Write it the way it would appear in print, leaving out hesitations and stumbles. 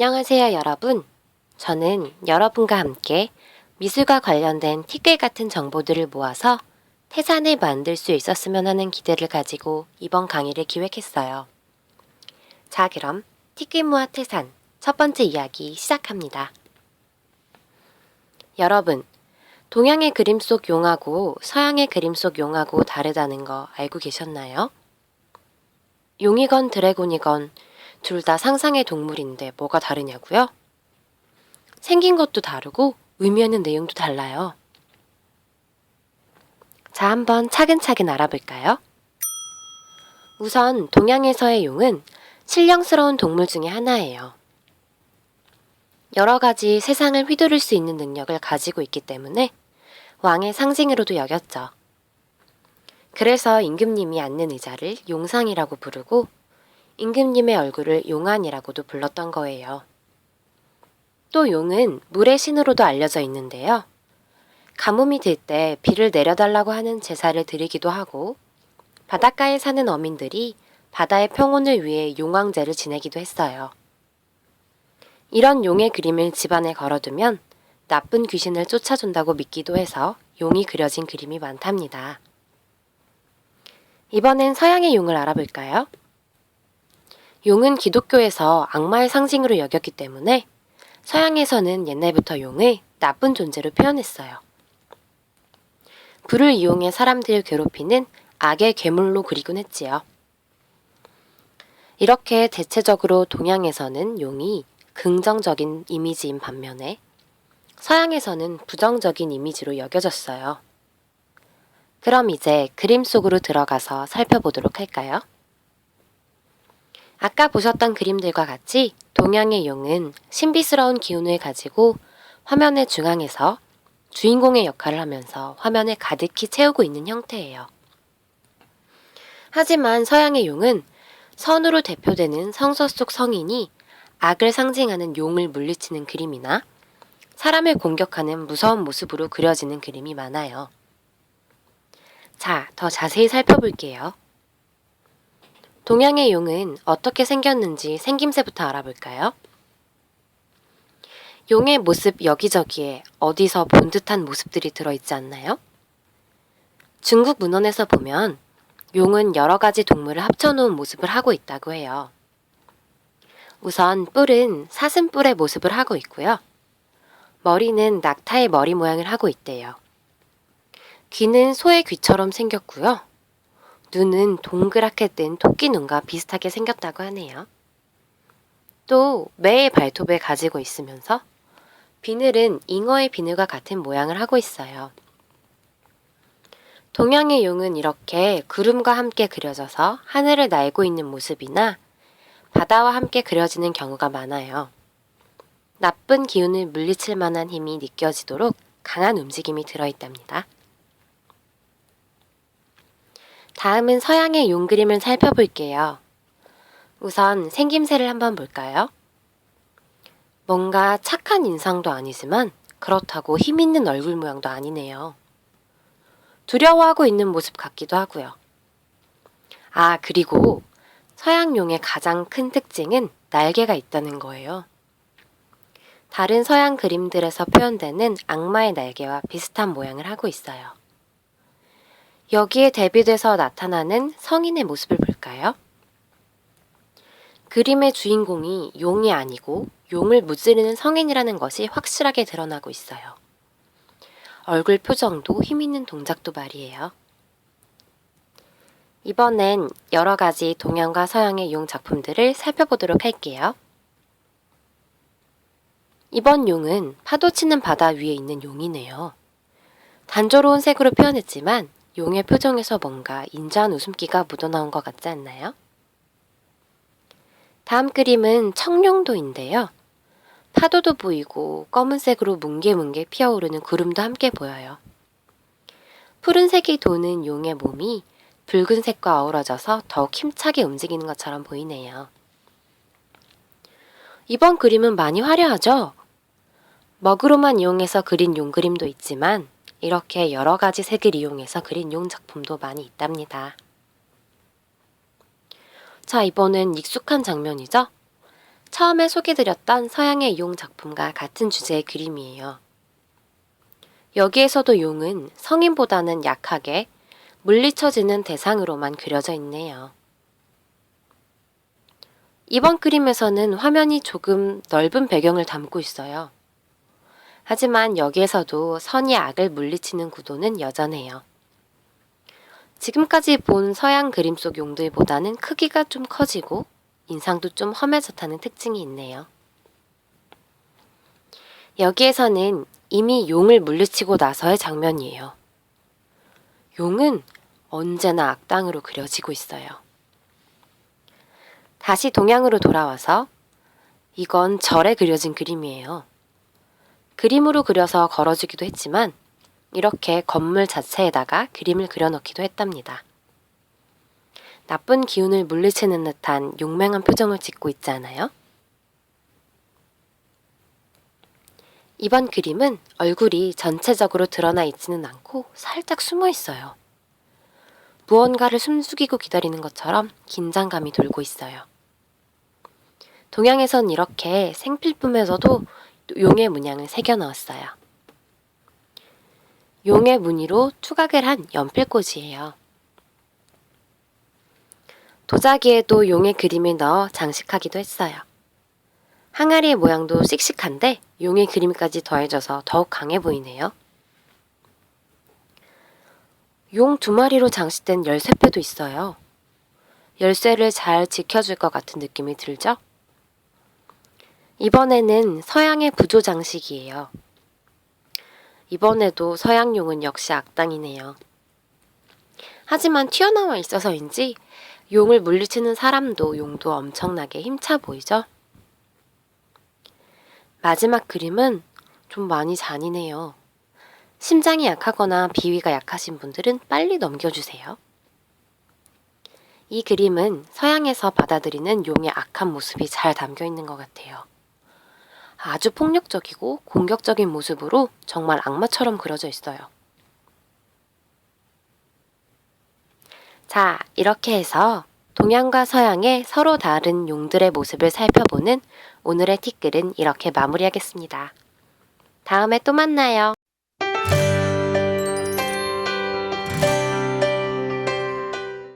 안녕하세요, 여러분. 저는 여러분과 함께 미술과 관련된 티끌 같은 정보들을 모아서 태산을 만들 수 있었으면 하는 기대를 가지고 이번 강의를 기획했어요. 자, 그럼 티끌 모아 태산 첫 번째 이야기 시작합니다. 여러분, 동양의 그림 속 용하고 서양의 그림 속 용하고 다르다는 거 알고 계셨나요? 용이건 드래곤이건 둘 다 상상의 동물인데 뭐가 다르냐고요? 생긴 것도 다르고 의미하는 내용도 달라요. 자, 한번 차근차근 알아볼까요? 우선 동양에서의 용은 신령스러운 동물 중에 하나예요. 여러 가지 세상을 휘두를 수 있는 능력을 가지고 있기 때문에 왕의 상징으로도 여겼죠. 그래서 임금님이 앉는 의자를 용상이라고 부르고 임금님의 얼굴을 용안이라고도 불렀던 거예요. 또 용은 물의 신으로도 알려져 있는데요. 가뭄이 들 때 비를 내려달라고 하는 제사를 드리기도 하고 바닷가에 사는 어민들이 바다의 평온을 위해 용왕제를 지내기도 했어요. 이런 용의 그림을 집안에 걸어두면 나쁜 귀신을 쫓아준다고 믿기도 해서 용이 그려진 그림이 많답니다. 이번엔 서양의 용을 알아볼까요? 용은 기독교에서 악마의 상징으로 여겼기 때문에 서양에서는 옛날부터 용을 나쁜 존재로 표현했어요. 불을 이용해 사람들을 괴롭히는 악의 괴물로 그리곤 했지요. 이렇게 대체적으로 동양에서는 용이 긍정적인 이미지인 반면에 서양에서는 부정적인 이미지로 여겨졌어요. 그럼 이제 그림 속으로 들어가서 살펴보도록 할까요? 아까 보셨던 그림들과 같이 동양의 용은 신비스러운 기운을 가지고 화면의 중앙에서 주인공의 역할을 하면서 화면을 가득히 채우고 있는 형태예요. 하지만 서양의 용은 선으로 대표되는 성서 속 성인이 악을 상징하는 용을 물리치는 그림이나 사람을 공격하는 무서운 모습으로 그려지는 그림이 많아요. 자, 더 자세히 살펴볼게요. 동양의 용은 어떻게 생겼는지 생김새부터 알아볼까요? 용의 모습 여기저기에 어디서 본 듯한 모습들이 들어있지 않나요? 중국 문헌에서 보면 용은 여러 가지 동물을 합쳐놓은 모습을 하고 있다고 해요. 우선 뿔은 사슴뿔의 모습을 하고 있고요. 머리는 낙타의 머리 모양을 하고 있대요. 귀는 소의 귀처럼 생겼고요. 눈은 동그랗게 뜬 토끼 눈과 비슷하게 생겼다고 하네요. 또 매의 발톱을 가지고 있으면서 비늘은 잉어의 비늘과 같은 모양을 하고 있어요. 동양의 용은 이렇게 구름과 함께 그려져서 하늘을 날고 있는 모습이나 바다와 함께 그려지는 경우가 많아요. 나쁜 기운을 물리칠 만한 힘이 느껴지도록 강한 움직임이 들어있답니다. 다음은 서양의 용 그림을 살펴볼게요. 우선 생김새를 한번 볼까요? 뭔가 착한 인상도 아니지만 그렇다고 힘있는 얼굴 모양도 아니네요. 두려워하고 있는 모습 같기도 하고요. 아, 그리고 서양 용의 가장 큰 특징은 날개가 있다는 거예요. 다른 서양 그림들에서 표현되는 악마의 날개와 비슷한 모양을 하고 있어요. 여기에 대비돼서 나타나는 성인의 모습을 볼까요? 그림의 주인공이 용이 아니고 용을 무찌르는 성인이라는 것이 확실하게 드러나고 있어요. 얼굴 표정도 힘있는 동작도 말이에요. 이번엔 여러 가지 동양과 서양의 용 작품들을 살펴보도록 할게요. 이번 용은 파도치는 바다 위에 있는 용이네요. 단조로운 색으로 표현했지만 용의 표정에서 뭔가 인자한 웃음기가 묻어나온 것 같지 않나요? 다음 그림은 청룡도인데요. 파도도 보이고 검은색으로 뭉게뭉게 피어오르는 구름도 함께 보여요. 푸른색이 도는 용의 몸이 붉은색과 어우러져서 더욱 힘차게 움직이는 것처럼 보이네요. 이번 그림은 많이 화려하죠? 먹으로만 이용해서 그린 용 그림도 있지만 이렇게 여러 가지 색을 이용해서 그린 용 작품도 많이 있답니다. 자, 이번엔 익숙한 장면이죠? 처음에 소개드렸던 서양의 용 작품과 같은 주제의 그림이에요. 여기에서도 용은 성인보다는 약하게 물리쳐지는 대상으로만 그려져 있네요. 이번 그림에서는 화면이 조금 넓은 배경을 담고 있어요. 하지만 여기에서도 선이 악을 물리치는 구도는 여전해요. 지금까지 본 서양 그림 속 용들보다는 크기가 좀 커지고 인상도 좀 험해졌다는 특징이 있네요. 여기에서는 이미 용을 물리치고 나서의 장면이에요. 용은 언제나 악당으로 그려지고 있어요. 다시 동양으로 돌아와서 이건 절에 그려진 그림이에요. 그림으로 그려서 걸어주기도 했지만 이렇게 건물 자체에다가 그림을 그려넣기도 했답니다. 나쁜 기운을 물리치는 듯한 용맹한 표정을 짓고 있지 않아요? 이번 그림은 얼굴이 전체적으로 드러나 있지는 않고 살짝 숨어 있어요. 무언가를 숨죽이고 기다리는 것처럼 긴장감이 돌고 있어요. 동양에선 이렇게 생필품에서도 용의 문양을 새겨 넣었어요. 용의 무늬로 투각을 한 연필꽂이에요. 도자기에도 용의 그림을 넣어 장식하기도 했어요. 항아리의 모양도 씩씩한데 용의 그림까지 더해져서 더욱 강해 보이네요. 용 2마리로 장식된 열쇠패도 있어요. 열쇠를 잘 지켜줄 것 같은 느낌이 들죠? 이번에는 서양의 부조 장식이에요. 이번에도 서양용은 역시 악당이네요. 하지만 튀어나와 있어서인지 용을 물리치는 사람도 용도 엄청나게 힘차 보이죠? 마지막 그림은 좀 많이 잔인해요. 심장이 약하거나 비위가 약하신 분들은 빨리 넘겨주세요. 이 그림은 서양에서 받아들이는 용의 악한 모습이 잘 담겨 있는 것 같아요. 아주 폭력적이고 공격적인 모습으로 정말 악마처럼 그려져 있어요. 자, 이렇게 해서 동양과 서양의 서로 다른 용들의 모습을 살펴보는 오늘의 티끌은 이렇게 마무리하겠습니다. 다음에 또 만나요.